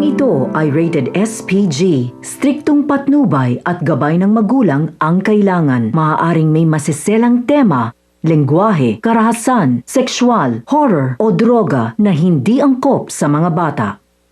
Programang ito ay rated SPG. Striktong patnubay at gabay ng magulang ang kailangan. Maaaring may masiselang tema, lengguwahe, karahasan, sexual, horror o droga na hindi angkop sa mga bata.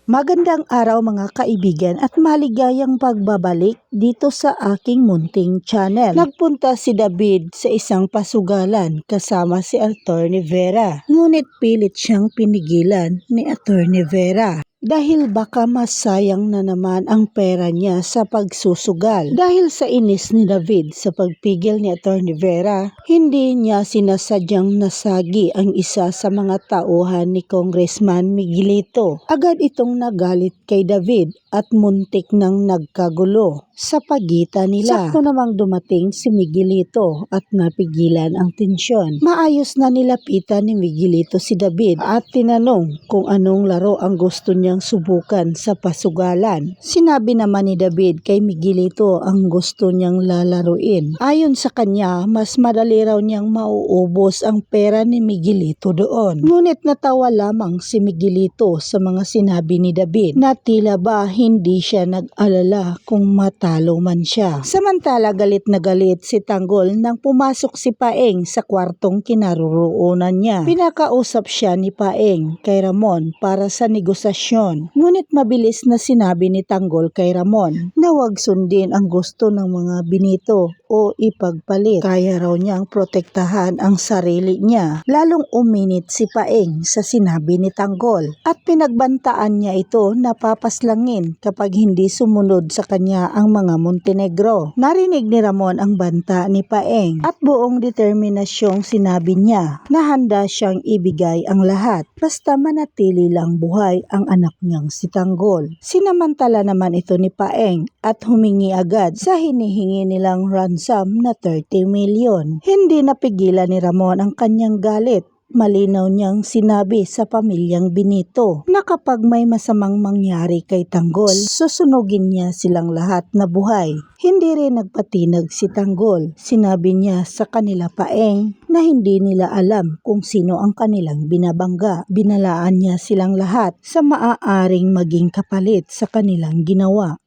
Magandang araw mga kaibigan at maligayang pagbabalik dito sa aking munting channel. Nagpunta si David sa isang pasugalan kasama si Atty. Vera. Ngunit pilit siyang pinigilan ni Atty. Vera. Dahil baka masayang na naman ang pera niya sa pagsusugal. Dahil sa inis ni David sa pagpigil ni Atty. Vera, hindi niya sinasadyang nasagi ang isa sa mga tauhan ni Congressman Miguelito. Agad itong nagalit kay David at muntik nang nagkagulo sa pagitan nila. Sakto namang dumating si Miguelito at napigilan ang tensyon. Maayos na nilapitan ni Miguelito si David at tinanong kung anong laro ang gusto niyang subukan sa pasugalan. Sinabi naman ni David kay Miguelito ang gusto niyang lalaruin. Ayon sa kanya, mas madali raw niyang mauubos ang pera ni Miguelito doon. Ngunit natawa lamang si Miguelito sa mga sinabi ni David na tila ba hindi siya nag-alala kung matalo man siya. Samantala galit na galit si Tanggol nang pumasok si Paeng sa kwartong kinaroroonan niya. Pinakausap siya ni Paeng kay Ramon para sa negosasyon. Ngunit mabilis na sinabi ni Tanggol kay Ramon na huwag sundin ang gusto ng mga binito o ipagpalit. Kaya raw niyang protektahan ang sarili niya. Lalong uminit si Paeng sa sinabi ni Tanggol at pinagbantaan niya ito na papaslangin kapag hindi sumunod sa kanya ang mga Montenegro. Narinig ni Ramon ang banta ni Paeng at buong determinasyong sinabi niya na handa siyang ibigay ang lahat basta manatili lang buhay ang anak niyang si Tanggol. Sinamantala naman ito ni Paeng at humingi agad sa hinihingi nilang ransom na 30 million. Hindi napigilan ni Ramon ang kanyang galit. Malinaw niyang sinabi sa pamilyang Benito na kapag may masamang mangyari kay Tanggol, susunugin niya silang lahat na buhay. Hindi rin nagpatinag si Tanggol. Sinabi niya sa kanila Paeng na hindi nila alam kung sino ang kanilang binabangga. Binalaan niya silang lahat sa maaaring maging kapalit sa kanilang ginawa.